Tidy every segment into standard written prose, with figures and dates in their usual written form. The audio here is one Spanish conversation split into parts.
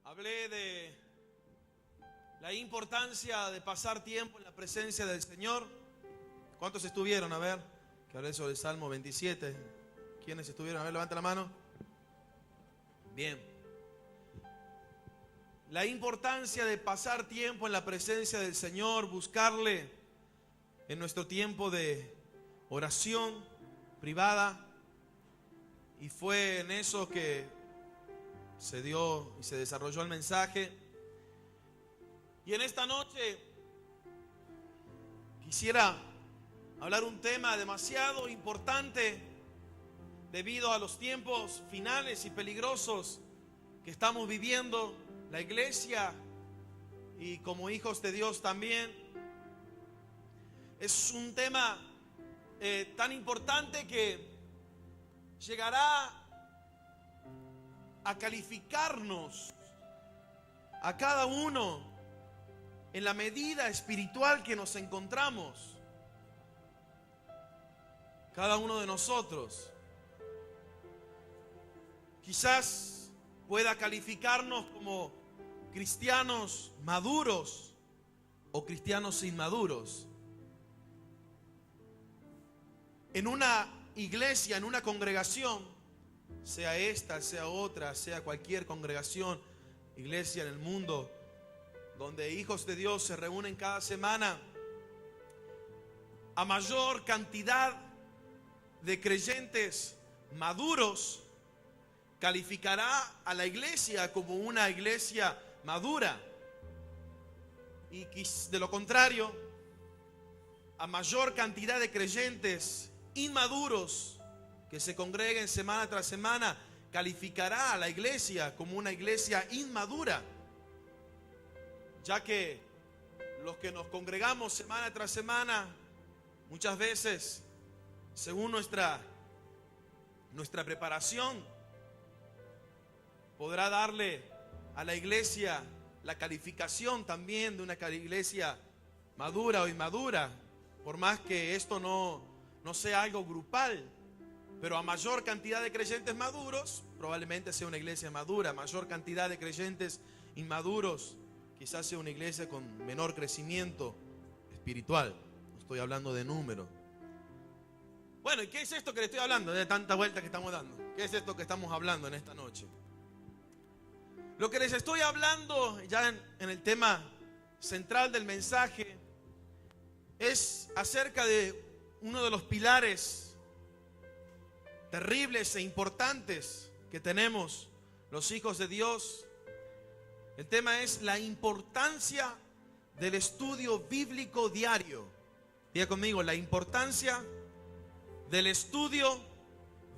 Hablé de la importancia de pasar tiempo en la presencia del Señor. ¿Cuántos estuvieron? A ver, que hablé sobre el Salmo 27. ¿Quiénes estuvieron? A ver, levanta la mano. Bien. La importancia de pasar tiempo en la presencia del Señor, buscarle en nuestro tiempo de oración privada. Y fue en eso que se dio y se desarrolló el mensaje. Y en esta noche quisiera hablar un tema demasiado importante debido a los tiempos finales y peligrosos que estamos viviendo, la iglesia y como hijos de Dios también. Es un tema tan importante que llegará a calificarnos a cada uno en la medida espiritual que nos encontramos. Cada uno de nosotros quizás pueda calificarnos como cristianos maduros o cristianos inmaduros. En una iglesia, en una congregación, sea esta, sea otra, sea cualquier congregación, iglesia en el mundo, donde hijos de Dios se reúnen cada semana, a mayor cantidad de creyentes maduros, calificará a la iglesia como una iglesia madura. Y de lo contrario, a mayor cantidad de creyentes inmaduros que se congreguen semana tras semana, calificará a la iglesia como una iglesia inmadura, ya que los que nos congregamos semana tras semana, muchas veces, según nuestra preparación, podrá darle a la iglesia la calificación también de una iglesia madura o inmadura, por más que esto no sea algo grupal. Pero a mayor cantidad de creyentes maduros, probablemente sea una iglesia madura. A mayor cantidad de creyentes inmaduros, quizás sea una iglesia con menor crecimiento espiritual. No estoy hablando de número. Bueno, ¿y qué es esto que le estoy hablando? De tanta vuelta que estamos dando. ¿Qué es esto que estamos hablando en esta noche? Lo que les estoy hablando ya en el tema central del mensaje es acerca de uno de los pilares terribles e importantes que tenemos los hijos de Dios. El tema es la importancia del estudio bíblico diario. Diga conmigo, la importancia del estudio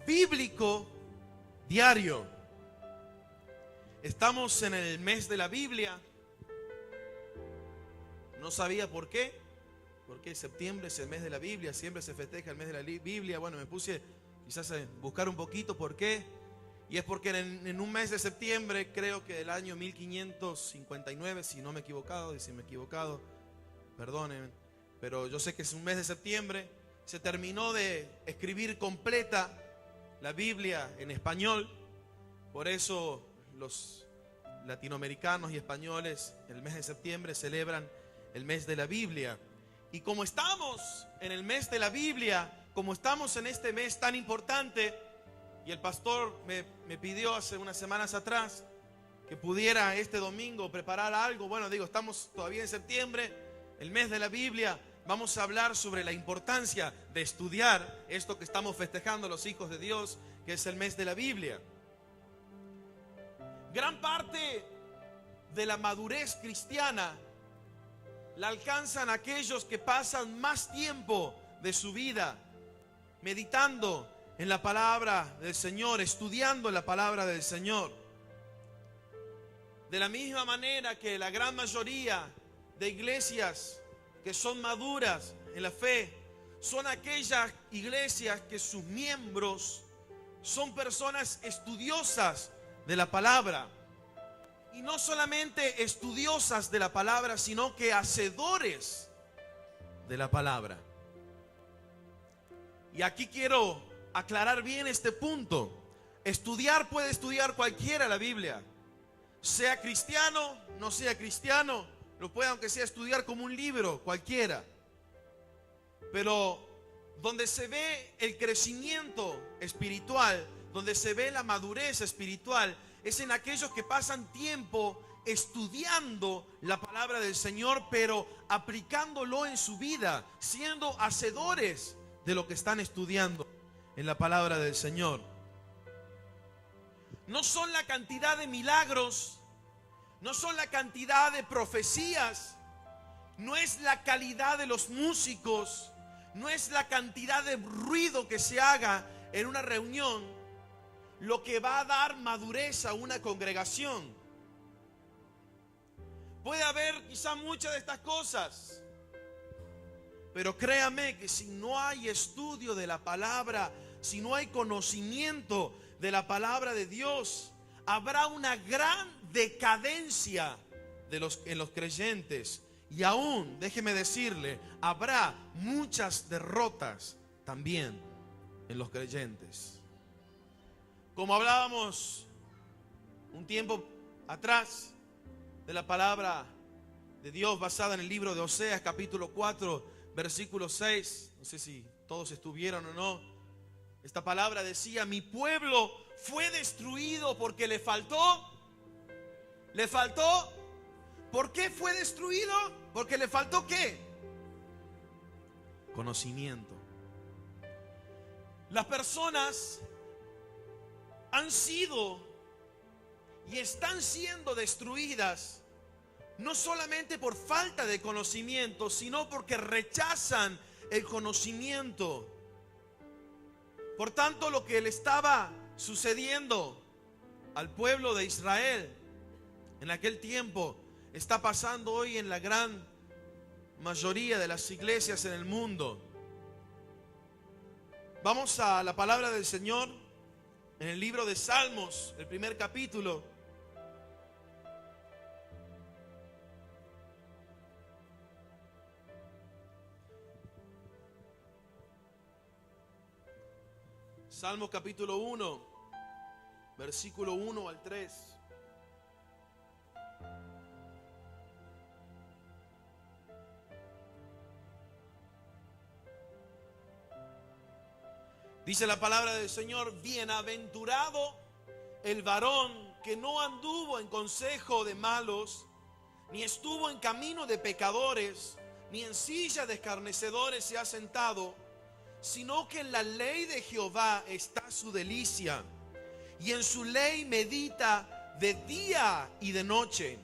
bíblico diario. Estamos en el mes de la Biblia. No sabía por qué, porque septiembre es el mes de la Biblia, siempre se festeja el mes de la Biblia. Bueno, me puse quizás a buscar un poquito por qué. Y es porque en un mes de septiembre, creo que del año 1559, si no me he equivocado, y si me he equivocado, perdonen, pero yo sé que es un mes de septiembre, se terminó de escribir completa la Biblia en español. Por eso los latinoamericanos y españoles en el mes de septiembre celebran el mes de la Biblia. Y como estamos en el mes de la Biblia, como estamos en este mes tan importante, y el pastor me pidió hace unas semanas atrás que pudiera este domingo preparar algo. Bueno, digo, estamos todavía en septiembre, el mes de la Biblia. Vamos a hablar sobre la importancia de estudiar esto que estamos festejando los hijos de Dios, que es el mes de la Biblia. Gran parte de la madurez cristiana la alcanzan aquellos que pasan más tiempo de su vida meditando en la palabra del Señor, estudiando la palabra del Señor. De la misma manera que la gran mayoría de iglesias que son maduras en la fe, son aquellas iglesias que sus miembros son personas estudiosas de la palabra. Y no solamente estudiosas de la palabra, sino que hacedores de la palabra. Y aquí quiero aclarar bien este punto. Estudiar puede estudiar cualquiera la Biblia. sea cristiano, no sea cristiano, lo puede aunque sea estudiar como un libro, cualquiera. Pero donde se ve el crecimiento espiritual, donde se ve la madurez espiritual, es en aquellos que pasan tiempo estudiando la palabra del Señor, pero aplicándolo en su vida, siendo hacedores de lo que están estudiando en la palabra del Señor. No son la cantidad de milagros, no son la cantidad de profecías, no es la calidad de los músicos, no es la cantidad de ruido que se haga en una reunión lo que va a dar madurez a una congregación. Puede haber quizá muchas de estas cosas, pero créame que si no hay estudio de la palabra, si no hay conocimiento de la palabra de Dios, habrá una gran decadencia en los creyentes. Y aún, déjeme decirle, habrá muchas derrotas también en los creyentes. Como hablábamos un tiempo atrás de la palabra de Dios basada en el libro de Oseas, capítulo 4, versículo 6. No sé si todos estuvieron o no. Esta palabra decía: mi pueblo fue destruido porque le faltó. ¿Le faltó? ¿Por qué fue destruido? Porque le faltó ¿qué? Conocimiento. Las personas han sido y están siendo destruidas no solamente por falta de conocimiento, sino porque rechazan el conocimiento. Por tanto, lo que le estaba sucediendo al pueblo de Israel en aquel tiempo está pasando hoy en la gran mayoría de las iglesias en el mundo. Vamos a la palabra del Señor en el libro de Salmos, el primer capítulo. Salmos capítulo 1, versículo 1 al 3. Dice la palabra del Señor: bienaventurado el varón que no anduvo en consejo de malos, ni estuvo en camino de pecadores, ni en silla de escarnecedores se ha sentado, sino que en la ley de Jehová está su delicia, y en su ley medita de día y de noche.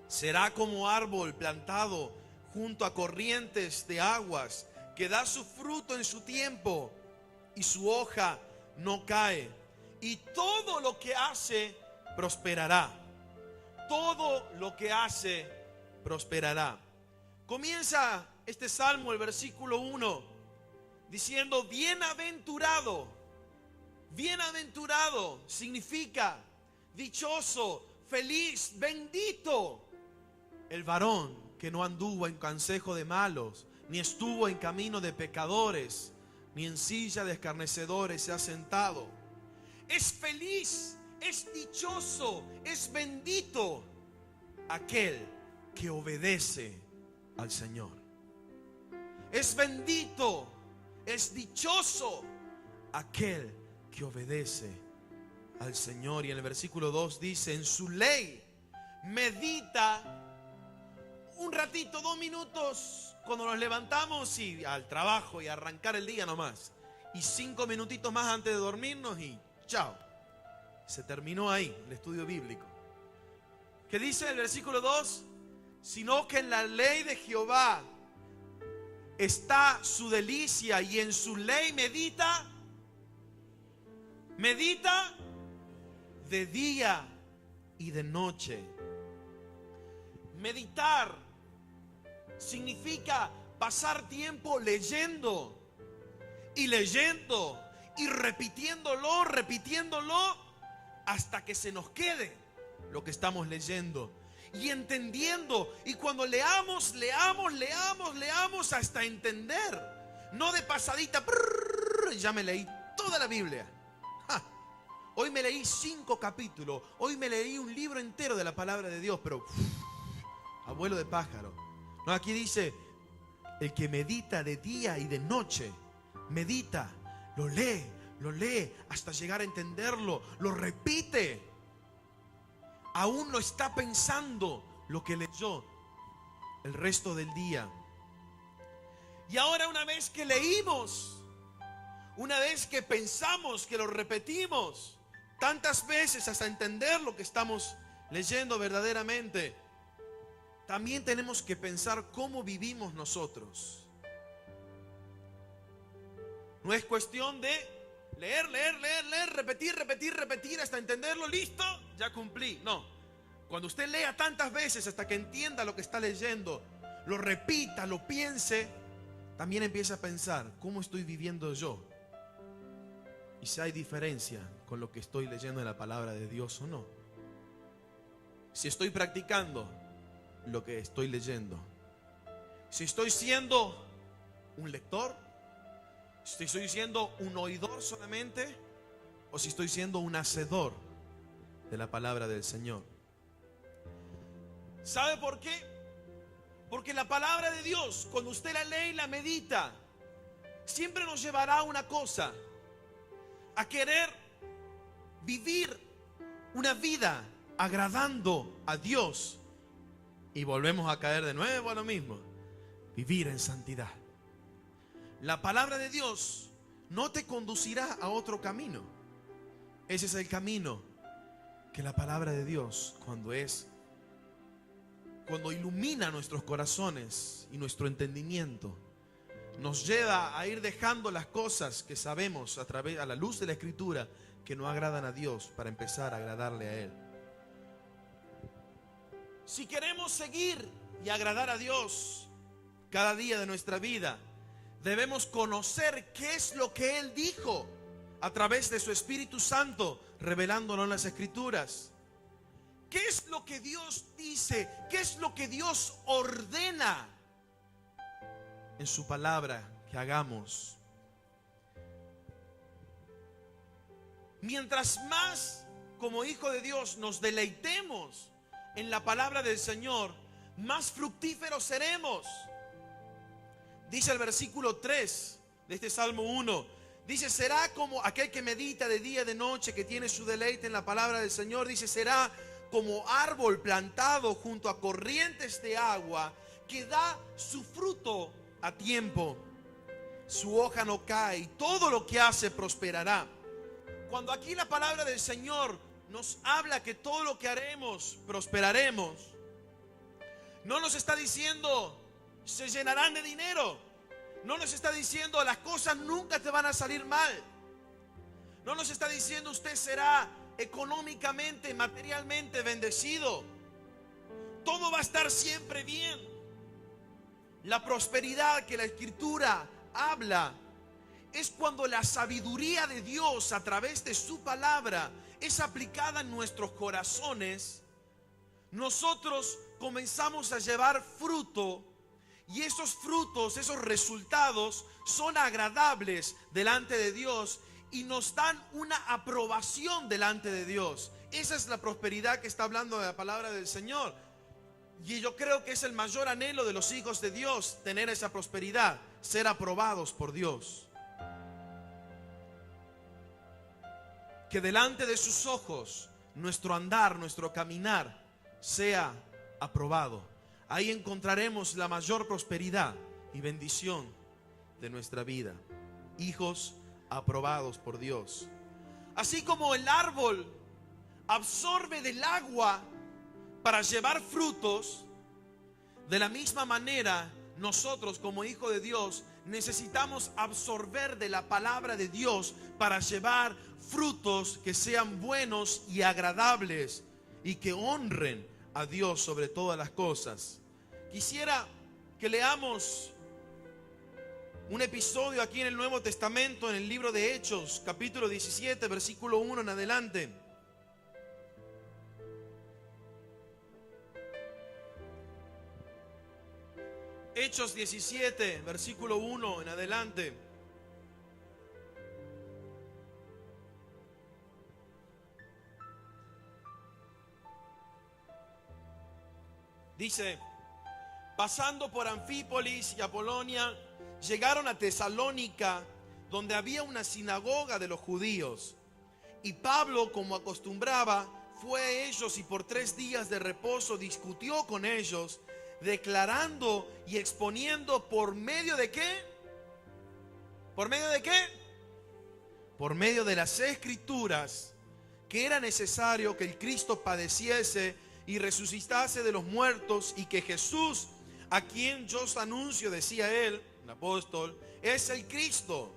Será como árbol plantado junto a corrientes de aguas, que da su fruto en su tiempo, y su hoja no cae, y todo lo que hace prosperará. Todo lo que hace prosperará. Comienza este salmo, el versículo 1, diciendo: bienaventurado. Bienaventurado significa dichoso, feliz, bendito el varón que no anduvo en consejo de malos, ni estuvo en camino de pecadores, ni en silla de escarnecedores se ha sentado. Es feliz, es dichoso, es bendito aquel que obedece al Señor. Es bendito, es dichoso aquel que obedece al Señor. Y en el versículo 2 dice: en su ley medita un ratito, 2 minutos, cuando nos levantamos y al trabajo y arrancar el día nomás, y 5 minutitos más antes de dormirnos y chao. Se terminó ahí el estudio bíblico. ¿Qué dice el versículo 2? Sino que en la ley de Jehová está su delicia, y en su ley medita de día y de noche. Meditar significa pasar tiempo leyendo y leyendo y repitiéndolo hasta que se nos quede lo que estamos leyendo y entendiendo. Y cuando leamos hasta entender, no de pasadita, ya me leí toda la Biblia. Hoy me leí 5 capítulos. Hoy me leí un libro entero de la palabra de Dios. Pero abuelo de pájaro. No, aquí dice, el que medita de día y de noche, medita, lo lee hasta llegar a entenderlo, lo repite. Aún lo está pensando lo que leyó el resto del día. Y ahora, una vez que leímos, una vez que pensamos, que lo repetimos tantas veces hasta entender lo que estamos leyendo verdaderamente, también tenemos que pensar cómo vivimos nosotros. No es cuestión de leer, repetir hasta entenderlo. Listo, ya cumplí. No, cuando usted lea tantas veces hasta que entienda lo que está leyendo, lo repita, lo piense, también empieza a pensar, ¿cómo estoy viviendo yo? Y si hay diferencia con lo que estoy leyendo en la palabra de Dios o no. Si estoy practicando lo que estoy leyendo. Si estoy siendo un lector, si estoy siendo un oidor solamente, o si estoy siendo un hacedor de la palabra del Señor. ¿Sabe por qué? Porque la palabra de Dios, cuando usted la lee y la medita, siempre nos llevará a una cosa: a querer vivir una vida agradando a Dios. Y volvemos a caer de nuevo a lo mismo: vivir en santidad. La palabra de Dios no te conducirá a otro camino. Ese es el camino que la palabra de Dios, cuando ilumina nuestros corazones y nuestro entendimiento, nos lleva a ir dejando las cosas que sabemos a la luz de la Escritura que no agradan a Dios, para empezar a agradarle a Él. Si queremos seguir y agradar a Dios cada día de nuestra vida, debemos conocer qué es lo que Él dijo a través de su Espíritu Santo, revelándolo en las Escrituras. ¿Qué es lo que Dios dice? ¿Qué es lo que Dios ordena en su palabra que hagamos? Mientras más como hijo de Dios nos deleitemos en la palabra del Señor, más fructíferos seremos. Dice el versículo 3 de este Salmo 1. Dice, será como aquel que medita de día y de noche, que tiene su deleite en la palabra del Señor. Dice, será como árbol plantado junto a corrientes de agua, que da su fruto a tiempo. Su hoja no cae y todo lo que hace prosperará. Cuando aquí la palabra del Señor nos habla que todo lo que haremos prosperaremos, no nos está diciendo se llenarán de dinero. No nos está diciendo las cosas nunca te van a salir mal. No nos está diciendo usted será económicamente, materialmente bendecido. Todo va a estar siempre bien. La prosperidad que la Escritura habla es cuando la sabiduría de Dios a través de su palabra es aplicada en nuestros corazones. Nosotros comenzamos a llevar fruto, y esos frutos, esos resultados son agradables delante de Dios y nos dan una aprobación delante de Dios. Esa es la prosperidad que está hablando de la palabra del Señor. Y yo creo que es el mayor anhelo de los hijos de Dios, tener esa prosperidad, ser aprobados por Dios. Que delante de sus ojos nuestro andar, nuestro caminar sea aprobado. Ahí encontraremos la mayor prosperidad y bendición de nuestra vida. Hijos aprobados por Dios. Así como el árbol absorbe del agua para llevar frutos, de la misma manera nosotros como hijos de Dios necesitamos absorber de la palabra de Dios para llevar frutos que sean buenos y agradables y que honren a Dios sobre todas las cosas. Quisiera que leamos un episodio aquí en el Nuevo Testamento, en el libro de Hechos, capítulo 17, versículo 1 en adelante. Hechos 17, versículo 1 en adelante. Dice, pasando por Anfípolis y Apolonia, llegaron a Tesalónica, donde había una sinagoga de los judíos. Y Pablo, como acostumbraba, fue a ellos y por 3 días de reposo discutió con ellos, declarando y exponiendo por medio de ¿qué? ¿Por medio de qué? Por medio de las Escrituras, que era necesario que el Cristo padeciese y resucitase de los muertos, y que Jesús, a quien yo os anuncio, decía él, el apóstol, es el Cristo.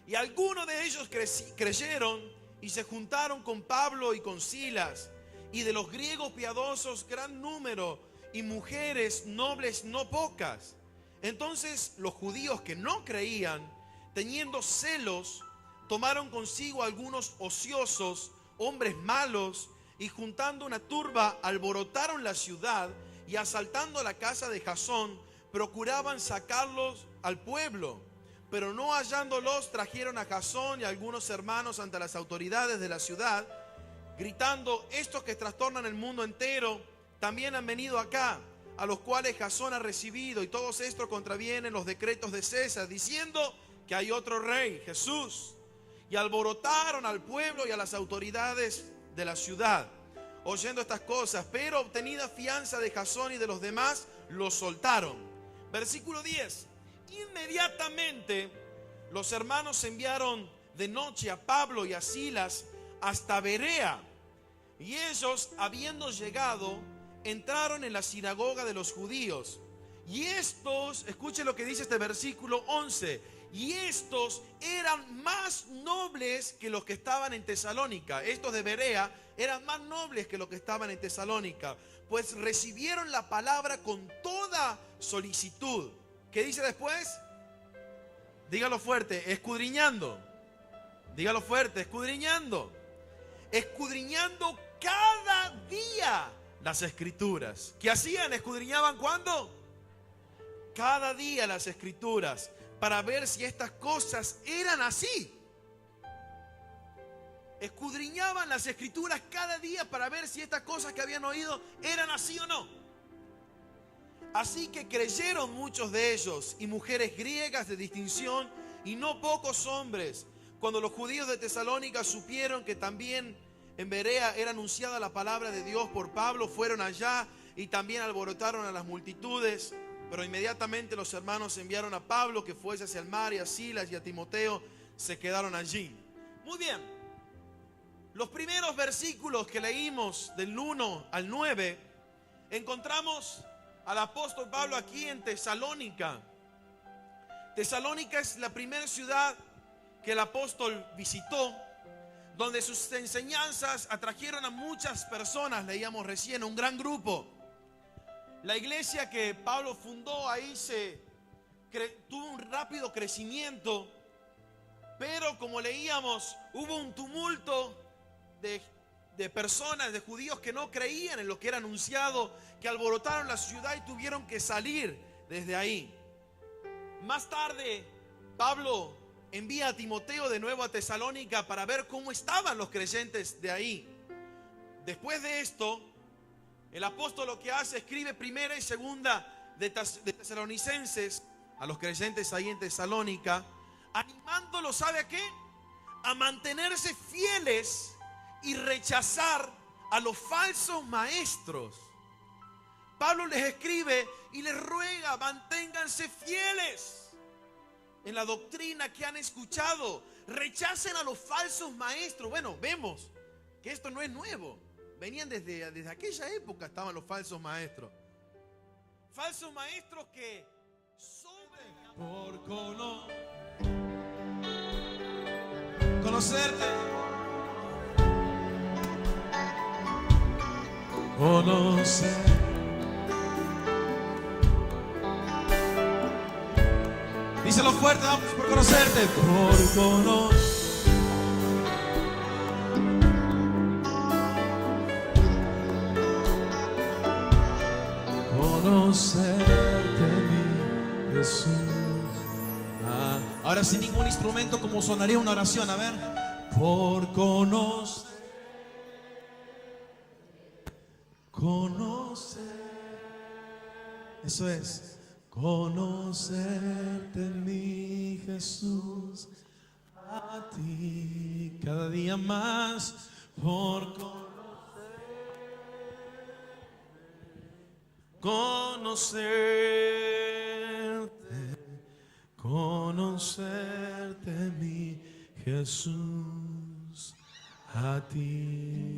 Y algunos de ellos creyeron y se juntaron con Pablo y con Silas, y de los griegos piadosos gran número, y mujeres nobles no pocas. Entonces los judíos que no creían, teniendo celos, tomaron consigo algunos ociosos, hombres malos, y juntando una turba, alborotaron la ciudad, y asaltando la casa de Jasón, procuraban sacarlos al pueblo. Pero no hallándolos, trajeron a Jasón y a algunos hermanos ante las autoridades de la ciudad, gritando: estos que trastornan el mundo entero también han venido acá, a los cuales Jasón ha recibido, y todos estos contravienen los decretos de César, diciendo que hay otro rey, Jesús. Y alborotaron al pueblo y a las autoridades de la ciudad, oyendo estas cosas, pero obtenida fianza de Jasón y de los demás, los soltaron. Versículo 10. Inmediatamente los hermanos enviaron de noche a Pablo y a Silas hasta Berea, y ellos, habiendo llegado, entraron en la sinagoga de los judíos. Y estos, escuchen lo que dice este versículo 11, y estos eran más nobles que los que estaban en Tesalónica. Estos de Berea eran más nobles que los que estaban en Tesalónica, pues recibieron la palabra con toda solicitud. ¿Qué dice después? Dígalo fuerte, escudriñando. Dígalo fuerte, escudriñando. Escudriñando cada día las Escrituras. ¿Qué hacían? ¿Escudriñaban cuándo? Cada día las Escrituras, para ver si estas cosas eran así. Escudriñaban las Escrituras cada día para ver si estas cosas que habían oído eran así o no. Así que creyeron muchos de ellos, y mujeres griegas de distinción, y no pocos hombres. Cuando los judíos de Tesalónica supieron que también en Berea era anunciada la palabra de Dios por Pablo, fueron allá y también alborotaron a las multitudes. Pero inmediatamente los hermanos enviaron a Pablo que fuese hacia el mar, y a Silas y a Timoteo se quedaron allí. Muy bien. Los primeros versículos que leímos del 1 al 9, encontramos al apóstol Pablo aquí en Tesalónica. Tesalónica es la primera ciudad que el apóstol visitó, donde sus enseñanzas atrajeron a muchas personas. Leíamos recién, un gran grupo. La iglesia que Pablo fundó ahí tuvo un rápido crecimiento, pero como leíamos, hubo un tumulto de personas, de judíos que no creían en lo que era anunciado, que alborotaron la ciudad y tuvieron que salir desde ahí. Más tarde, Pablo envía a Timoteo de nuevo a Tesalónica para ver cómo estaban los creyentes de ahí. Después de esto, el apóstol lo que hace, escribe primera y segunda de Tesalonicenses a los creyentes ahí en Tesalónica, animándolos, ¿sabe a qué? A mantenerse fieles y rechazar a los falsos maestros. Pablo les escribe y les ruega: manténganse fieles en la doctrina que han escuchado, rechacen a los falsos maestros. Bueno, vemos que esto no es nuevo, venían desde aquella época, estaban los falsos maestros. Falsos maestros que por conocerte, conocer. Díselo fuerte, vamos, por conocerte, por conocerte, mi Jesús. Ahora sin ningún instrumento, como sonaría una oración, a ver. Por conocer. Eso es. Conocerte, mi Jesús, a ti cada día más por conocerte, mi Jesús, a ti.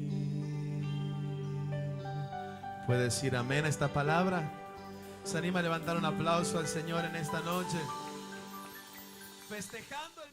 ¿Puede decir amén a esta palabra? ¿Se anima a levantar un aplauso al Señor en esta noche? Festejando el